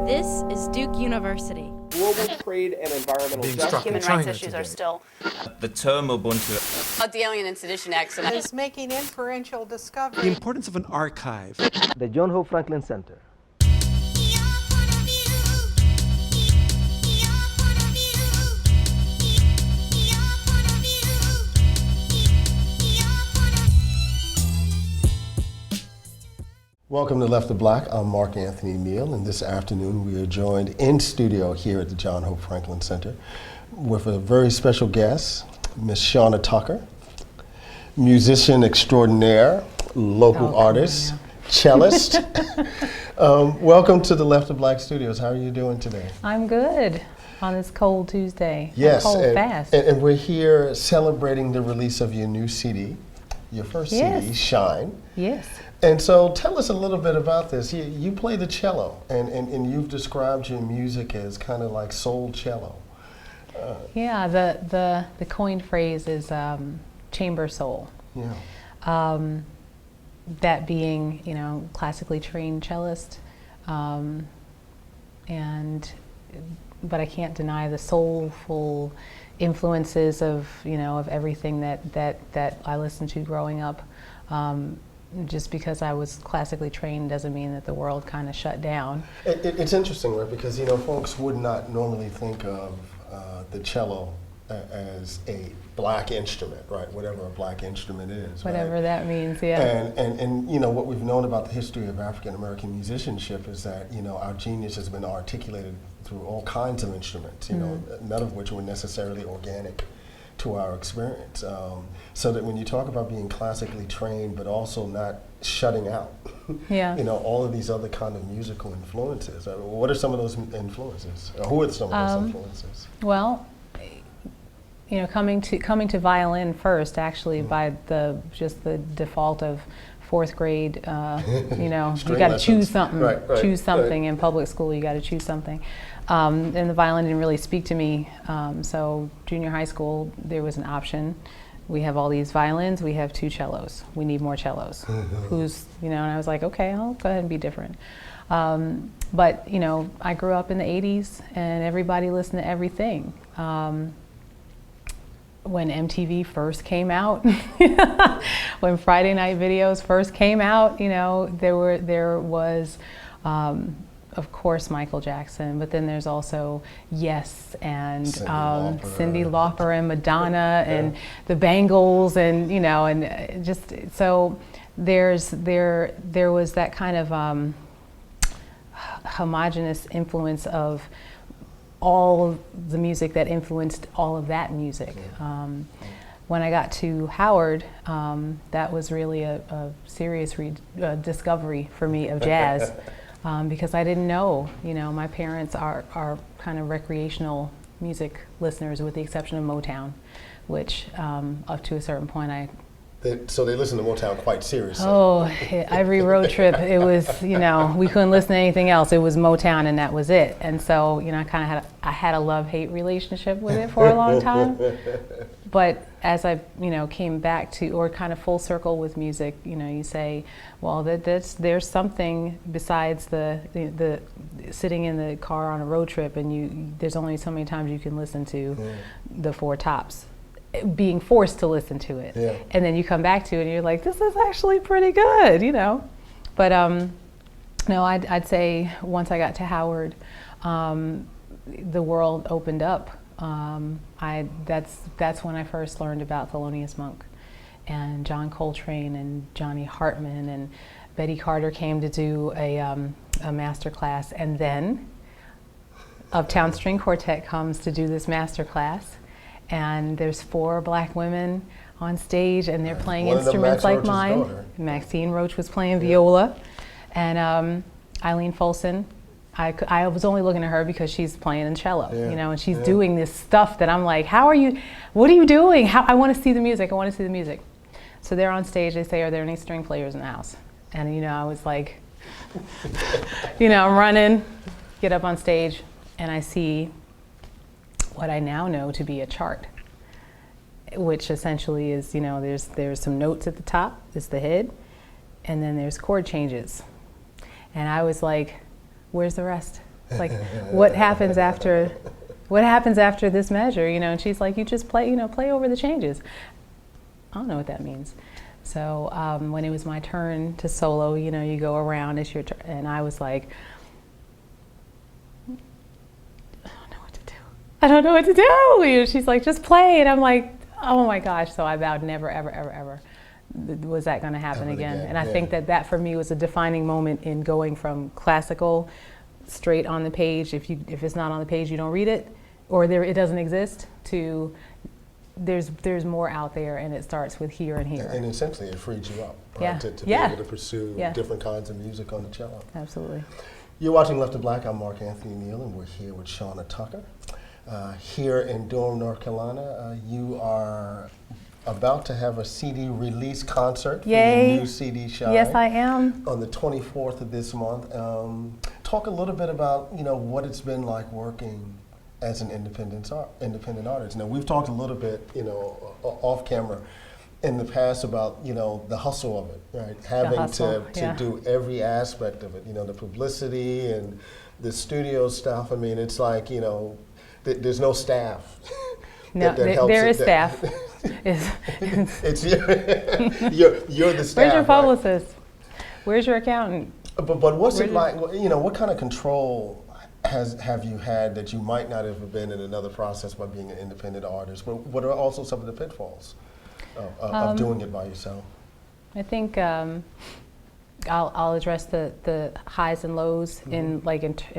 This is Duke University. Global trade and environmental justice. Human rights issues are still. The term Ubuntu. The Alien and Sedition Acts. Is making inferential discovery. The importance of an archive. The John Hope Franklin Center. Welcome to Left of Black. I'm Mark Anthony Neal, and this afternoon we are joined in studio here at the John Hope Franklin Center with a very special guest, Miss Shana Tucker, musician extraordinaire, local artist, cellist. Welcome to the Left of Black Studios. How are you doing today? I'm good on this cold Tuesday. Yes, cold fast. And we're here celebrating the release of your new CD, your first CD, Shine. Yes. And so tell us a little bit about this. You play the cello, and you've described your music as kind of like soul cello. Yeah, the coined phrase is chamber soul. Yeah. That being, classically trained cellist, but I can't deny the soulful influences of of everything that I listened to growing up. Just because I was classically trained doesn't mean that the world kind of shut down. It's interesting, right? Because folks would not normally think of the cello as a black instrument, right? Whatever a black instrument is. Whatever right? that means, yeah. And what we've known about the history of African American musicianship is that our genius has been articulated through all kinds of instruments. None of which were necessarily organic to our experience. So that when you talk about being classically trained but also not shutting out all of these other kind of musical influences, what are some of those influences? Or who are some of those influences? Well, coming to violin first, actually, by the default of fourth grade, you got to choose something. Right, choose something in public school. You got to choose something. And the violin didn't really speak to me. So junior high school, there was an option. We have all these violins. We have 2 cellos. We need more cellos. And I was like, okay, I'll go ahead and be different. But I grew up in the 80s, and everybody listened to everything. When MTV first came out, when Friday Night Videos first came out, there was, of course, Michael Jackson, but then there's also Yes and Cyndi Lauper and Madonna and the Bangles, and and just so there was that kind of homogenous influence of all the music that influenced all of that music. When I got to Howard, that was really a serious discovery for me of jazz, because I didn't know. My parents are kind of recreational music listeners, with the exception of Motown, which up to a certain point So they listen to Motown quite seriously. Oh, every road trip, it was, we couldn't listen to anything else. It was Motown, and that was it. And so, I had a love-hate relationship with it for a long time. But as I, came back to, or kind of full circle with music, you say, well, there's something besides the sitting in the car on a road trip, and there's only so many times you can listen to the Four Tops, being forced to listen to it. Yeah. And then you come back to it and you're like, this is actually pretty good, But no, I'd say once I got to Howard, the world opened up. That's when I first learned about Thelonious Monk and John Coltrane and Johnny Hartman, and Betty Carter came to do a master class, and then Uptown String Quartet comes to do this master class. And there's 4 black women on stage, and they're playing instruments like mine. Daughter. Maxine Roach was playing viola, and Eileen Folsom. I was only looking at her because she's playing in cello, and she's doing this stuff that I'm like, what are you doing? I want to see the music. I want to see the music. So they're on stage. They say, are there any string players in the house? And I was like, I'm running, get up on stage, and I see what I now know to be a chart, which essentially is, there's some notes at the top, is the head, and then there's chord changes. And I was like, where's the rest? Like, what happens after this measure, you know? And she's like, you just play, you know, play over the changes. I don't know what that means. So when it was my turn to solo, you know, you go around, it's your turn, and I was like, I don't know what to do. You know, she's like, just play, and I'm like, oh my gosh. So I vowed never, ever, ever, ever was that going to happen again. And I think that for me was a defining moment in going from classical straight on the page. If it's not on the page, you don't read it, or it doesn't exist, to there's more out there, and it starts with here and here. And essentially it frees you up, right? Yeah. To be able to pursue different kinds of music on the cello. Absolutely. You're watching Left to Black. I'm Mark Anthony Neal, and we're here with Shana Tucker. Here in Durham, North Carolina, you are about to have a CD release concert for your new CD, Shine. Yes, I am. On the 24th of this month. Talk a little bit about, you know, what it's been like working as an independent artist. Now, we've talked a little bit, you know, off camera in the past about, you know, the hustle of it, right? Having to do every aspect of it, you know, the publicity and the studio stuff. I mean, it's like, you know, there's no staff. No, there is staff. It's you're the staff. Where's your right? publicist? Where's your accountant? But what's it like? You know, what kind of control have you had that you might not have been in another process by being an independent artist? But what are also some of the pitfalls of doing it by yourself? I think I'll address the highs and lows in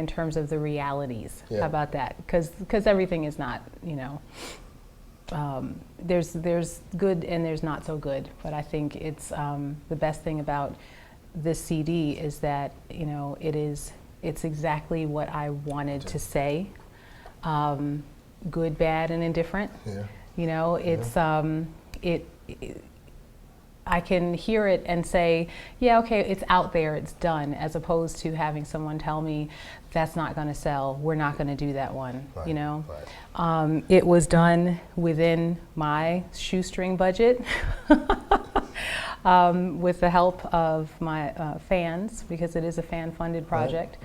terms of the realities. Yeah. How about that? Because everything is not, you know. There's good and there's not so good, but I think it's the best thing about this CD is that, you know, it's exactly what I wanted to say, good, bad, and indifferent. Yeah. You know, it's I can hear it and say, yeah, okay, it's out there, it's done, as opposed to having someone tell me that's not going to sell, we're not going to do that one, right, you know. Right. It was done within my shoestring budget with the help of my fans, because it is a fan-funded project.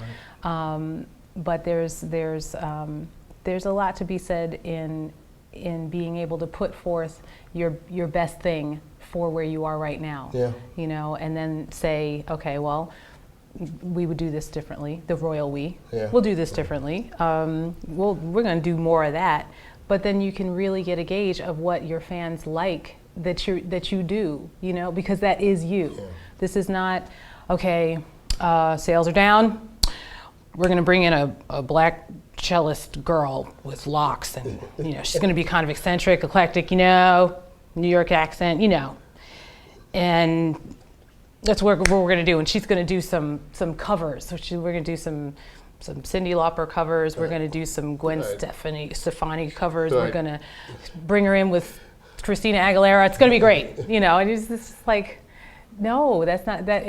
Right. But there's a lot to be said in being able to put forth your best thing for where you are right now. Yeah. You know, and then say, okay, well, we would do this differently. The royal we. Yeah. We'll do this differently. We're going to do more of that. But then you can really get a gauge of what your fans like that you do. You know, because that is you. Yeah. This is not, okay, sales are down. We're going to bring in a black cellist girl with locks, and you know, she's going to be kind of eccentric, eclectic, you know, New York accent, you know, and that's what we're going to do. And she's going to do some covers. So we're going to do some Cyndi Lauper covers. We're going to do some Gwen Stefani covers. We're going to bring her in with Christina Aguilera. It's going to be great, you know. And it's just like, no, that's not that.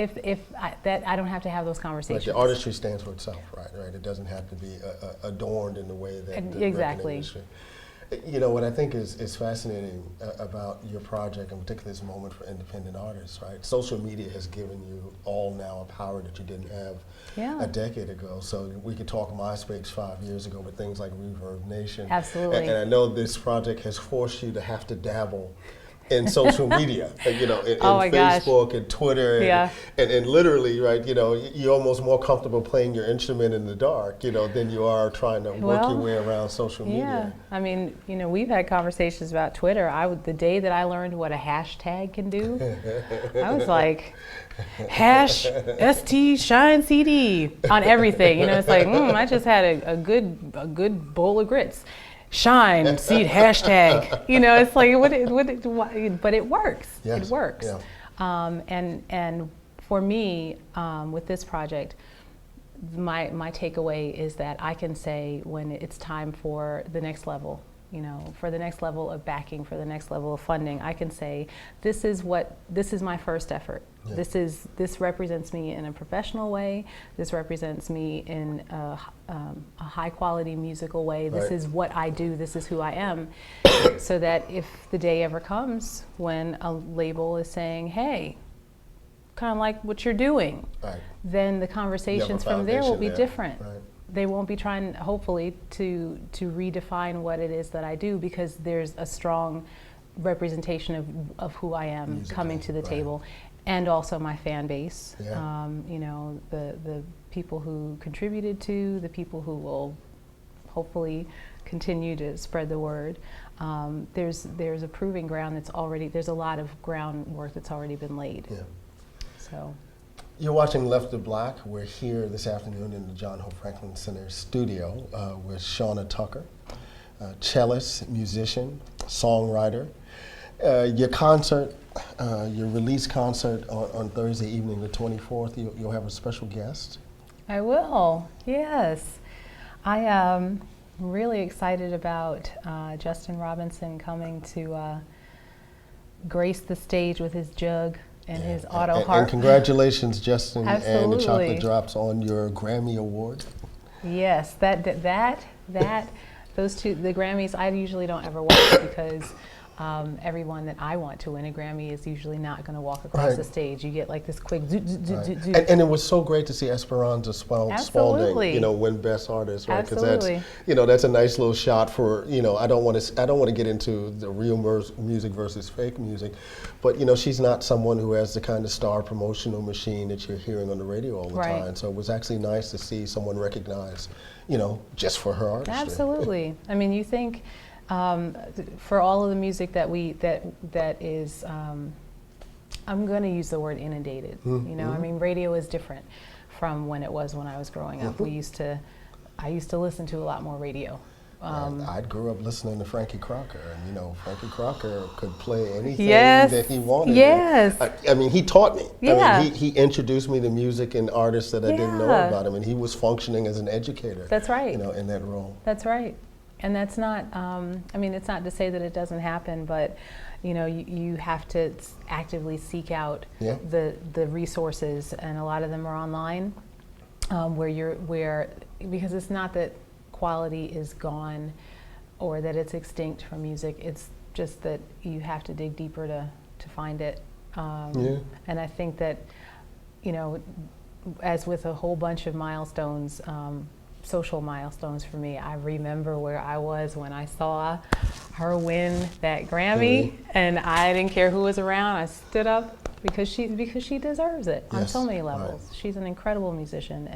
I don't have to have those conversations. Like the artistry stands for itself, right? Right. It doesn't have to be adorned in the way that the exactly. Industry. You know what I think is fascinating about your project, and particularly this moment for independent artists, right? Social media has given you all now a power that you didn't have a decade ago. So we could talk MySpace 5 years ago, but things like Reverb Nation. Absolutely. And I know this project has forced you to have to dabble in social media, you know, in Facebook and Twitter, and literally, right, you know, you're almost more comfortable playing your instrument in the dark, you know, than you are trying to work your way around social media. Yeah, I mean, you know, we've had conversations about Twitter. The day that I learned what a hashtag can do, I was like, #ST Shine CD on everything. You know, it's like, I just had a good bowl of grits. Shine, seed, hashtag. You know, it's like, but it works. Yes. It works. Yeah. And for me, with this project, my takeaway is that I can say when it's time for the next level, you know, for the next level of backing, for the next level of funding, I can say, this is my first effort. Yeah. This represents me in a professional way. This represents me in a high quality musical way. This is what I do. This is who I am. So that if the day ever comes when a label is saying, hey, kind of like what you're doing, then the conversations from there will be different. they won't be trying, hopefully, to redefine what it is that I do, because there's a strong representation of who I am Musically, coming to the right. table, and also my fan base. Yeah. You know, the people who contributed to, the people who will hopefully continue to spread the word. There's a proving ground that's already, there's a lot of groundwork that's already been laid. Yeah. So. You're watching Left of Black. We're here this afternoon in the John Hope Franklin Center studio with Shana Tucker, cellist, musician, songwriter. Your concert, your release concert on Thursday evening, the 24th, you'll have a special guest. I will, yes. I am really excited about Justin Robinson coming to grace the stage with his jug and his auto harp. And congratulations, Justin, Absolutely. and the Chocolate Drops on your Grammy Award. Yes, those two, the Grammys, I usually don't ever watch because everyone that I want to win a Grammy is usually not going to walk across Right. the stage. You get like this quick zoot, zoot, zoot, Right. zoot, zoot. And it was so great to see Esperanza Spalding, Absolutely. win Best Artist, right? Because Absolutely. that's, that's a nice little shot for, I don't want to get into the real music versus fake music, but she's not someone who has the kind of star promotional machine that you're hearing on the radio all the Right. time. So it was actually nice to see someone recognized, just for her artistry. Absolutely. I mean, you think for all of the music that is, I'm going to use the word inundated. I mean, radio is different from when it was when I was growing up. I used to listen to a lot more radio. I grew up listening to Frankie Crocker, and Frankie Crocker could play anything Yes. that he wanted. Yes. I mean, he taught me. Yeah. I mean, he introduced me to music and artists that I didn't know Yeah. about him, and he was functioning as an educator. That's right. In that role. That's right. And that's not, I mean, it's not to say that it doesn't happen, but, you have to actively seek out Yeah. the resources, and a lot of them are online, because it's not that quality is gone or that it's extinct from music, it's just that you have to dig deeper to find it. And I think that, as with a whole bunch of milestones, social milestones for me, I remember where I was when I saw her win that Grammy, and I didn't care who was around. I stood up because she deserves it on Yes, so many levels. right. She's an incredible musician,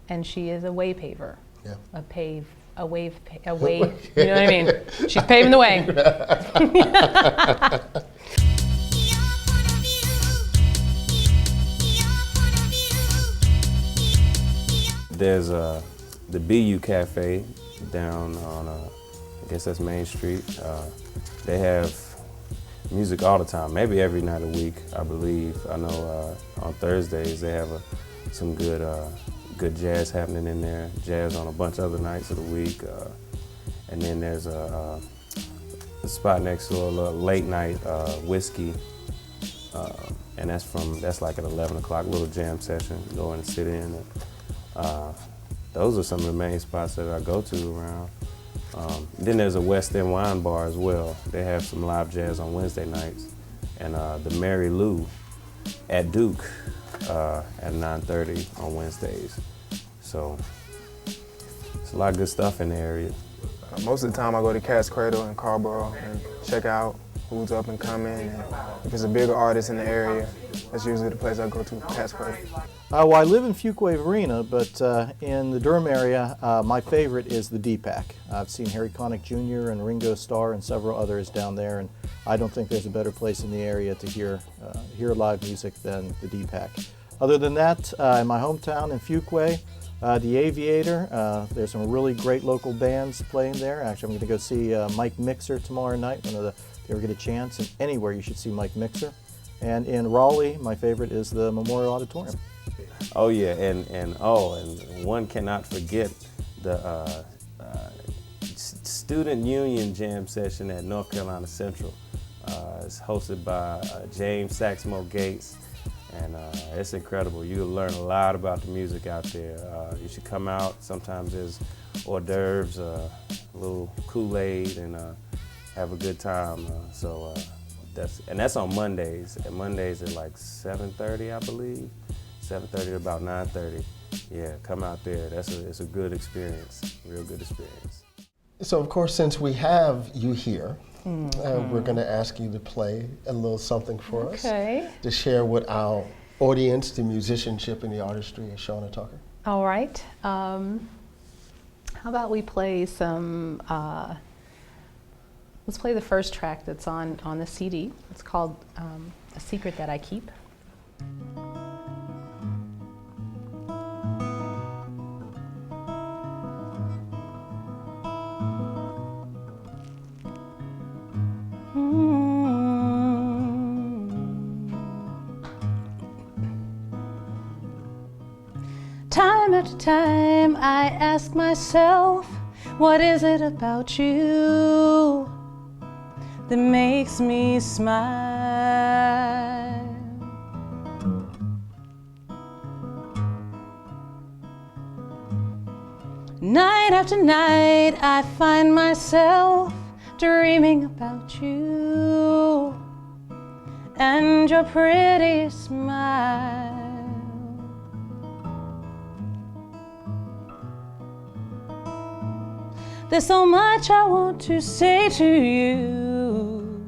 and she is a way paver. Yeah. A wave. You know what I mean? She's paving the way. There's the BU Cafe down on, I guess that's Main Street. They have music all the time, maybe every night a week, I believe. I know on Thursdays they have some good jazz happening in there, jazz on a bunch of other nights of the week. And then there's a spot next door, a little late night whiskey. And that's like at 11 o'clock, little jam session, go in and sit in. Those are some of the main spots that I go to around. Then there's a West End Wine Bar as well. They have some live jazz on Wednesday nights. And the Mary Lou at Duke at 9:30 on Wednesdays. So it's a lot of good stuff in the area. Most of the time I go to Cat's Cradle in Carborough and check out who's up and coming. And if it's a bigger artist in the area, that's usually the place I go to, Cat's Cradle. Well, I live in Fuquay Arena, but in the Durham area, my favorite is the DPAC. I've seen Harry Connick Jr. and Ringo Starr and several others down there, and I don't think there's a better place in the area to hear live music than the DPAC. Other than that, in my hometown in Fuquay, the Aviator, there's some really great local bands playing there. Actually, I'm going to go see Mike Mixer tomorrow night. If you ever get a chance, and anywhere you should see Mike Mixer. And in Raleigh, my favorite is the Memorial Auditorium. Oh yeah, and one cannot forget the Student Union Jam Session at North Carolina Central. It's hosted by James Saxmo Gates, and it's incredible. You'll learn a lot about the music out there. You should come out. Sometimes there's hors d'oeuvres, a little Kool-Aid, and have a good time. That's on Mondays. And Mondays at like 7:30, I believe. 7:30 to about 9:30. yeah, come out there. It's a good experience, real good experience. So of course, since we have you here, we're going to ask you to play a little something for us to share with our audience the musicianship and the artistry of Shana Tucker. All right. How about we play some, let's play the first track that's on the CD. It's called A Secret That I Keep. Time after time I ask myself, what is it about you that makes me smile? Night after night I find myself dreaming about you and your pretty smile. There's so much I want to say to you.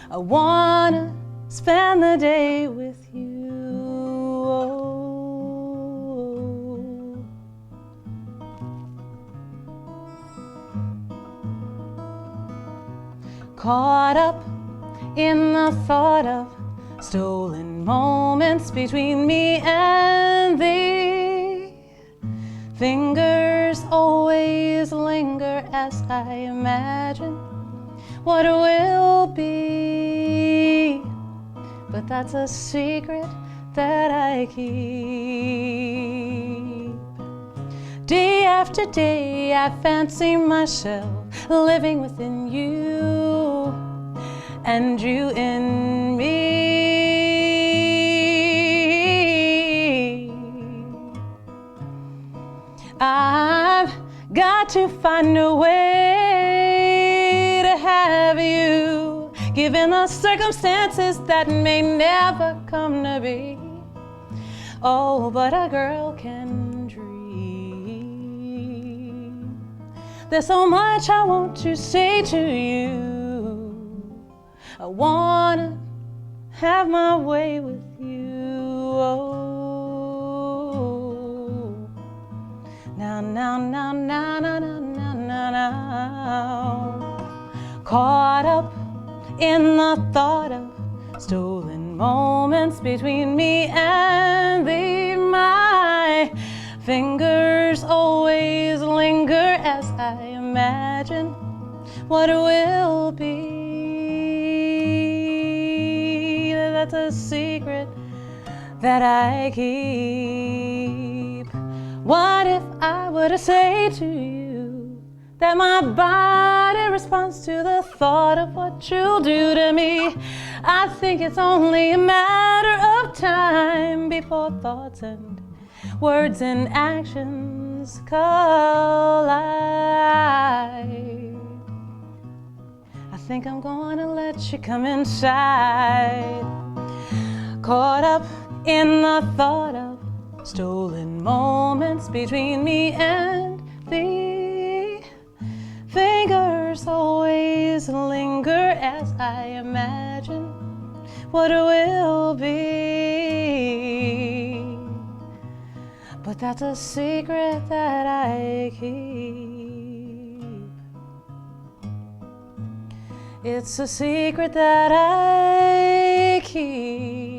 I wanna spend the day with you. Oh. Caught up in the thought of stolen moments between me and thee. Fingers always linger as I imagine what will be, but that's a secret that I keep. Day after day I fancy myself living within you and you in me. I've got to find a way to have you, given the circumstances that may never come to be. Oh, but a girl can dream. There's so much I want to say to you. I wanna have my way with you. Oh. Now, now, now, now, now, now, now, now. Caught up in the thought of stolen moments between me and thee. My fingers always linger as I imagine what will be. That's a secret that I keep. What if I were to say to you that my body responds to the thought of what you'll do to me? I think it's only a matter of time before thoughts and words and actions collide. I think I'm gonna let you come inside. Caught up in the thought of stolen moments between me and thee. Fingers always linger as I imagine what will be. But that's a secret that I keep. It's a secret that I keep.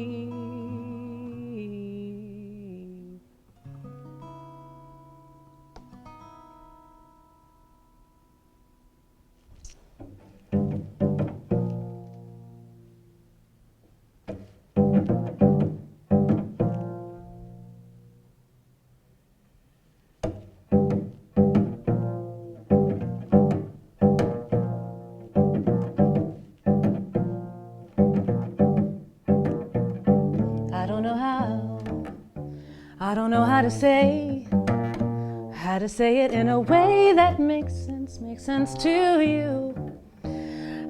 I don't know how to say it in a way that makes sense to you.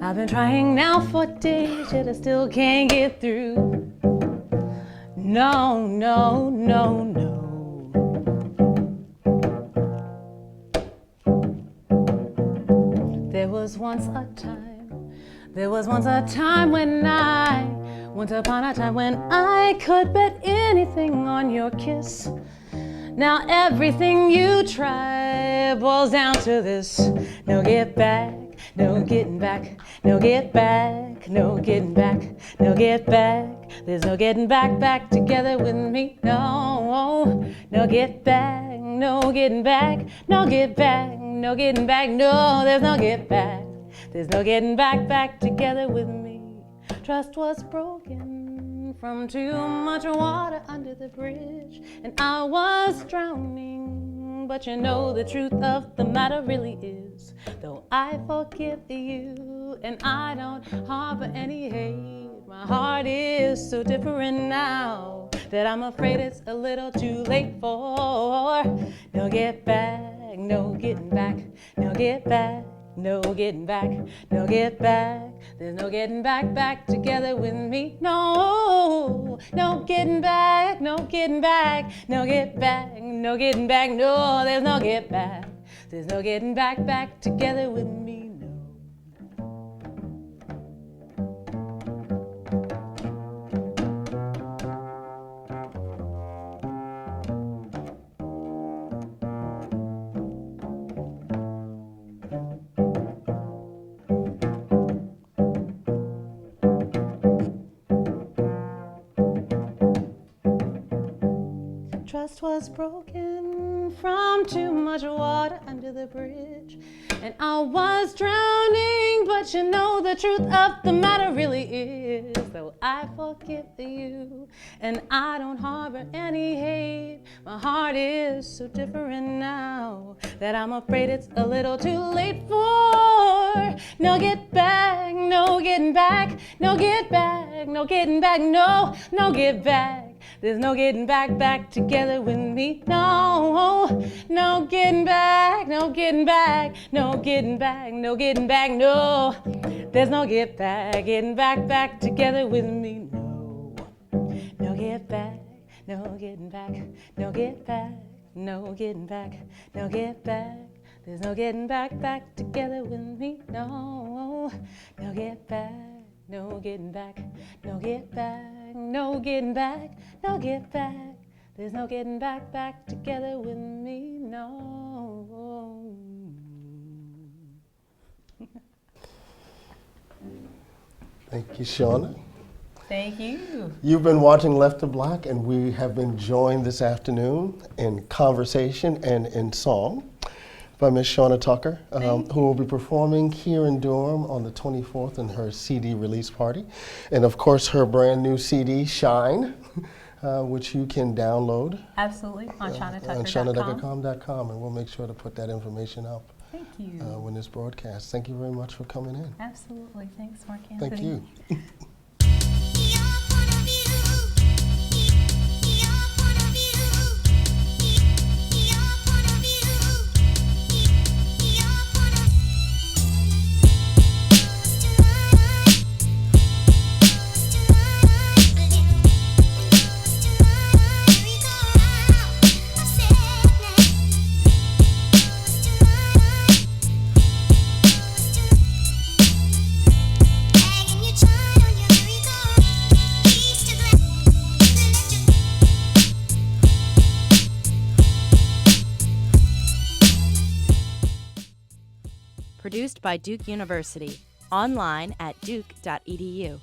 I've been trying now for days, yet I still can't get through. No, no, no, no. There was once a time, there was once a time when once upon a time when I could bet anything on your kiss. Now everything you try boils down to this: no get back, no getting back, no get back, no getting back, no get back. There's no getting back together with me. No, no get back, no getting back, no get back, no getting back. No, there's no get back. There's no getting back together with me. Trust was broken from too much water under the bridge, and I was drowning. But you know the truth of the matter really is, though I forgive you and I don't harbor any hate, my heart is so different now that I'm afraid it's a little too late for no get back, no getting back, no get back. No getting back, no get back. There's no getting back together with me. No, no getting back, no getting back, no get back, no getting back. No, there's no get back. There's no getting back together with me. No. Trust was broken from too much water under the bridge, and I was drowning. But you know the truth of the matter really is, though I forgive you and I don't harbor any hate, my heart is so different now that I'm afraid it's a little too late for no get back, no getting back, no get back, no getting back, no, no get back. There's no getting back together with me. No, no getting back, no getting back, no getting back, no getting back, no. There's no getting back together with me. No, no get back, no getting back, no get back, no getting back, no get back. There's no getting back together with me. No, no get back. No getting back, no get back, no getting back, no get back. There's no getting back together with me, no. Thank you, Shana. Thank you. You've been watching Left to Black, and we have been joined this afternoon in conversation and in song by Miss Shana Tucker, who will be performing here in Durham on the 24th in her CD release party. And of course, her brand new CD, Shine, which you can download. Absolutely, on ShanaTucker.com. On ShanaTucker.com, and we'll make sure to put that information up. Thank you. When it's broadcast. Thank you very much for coming in. Absolutely. Thanks, Mark Anthony. Thank you. Produced by Duke University. Online at duke.edu.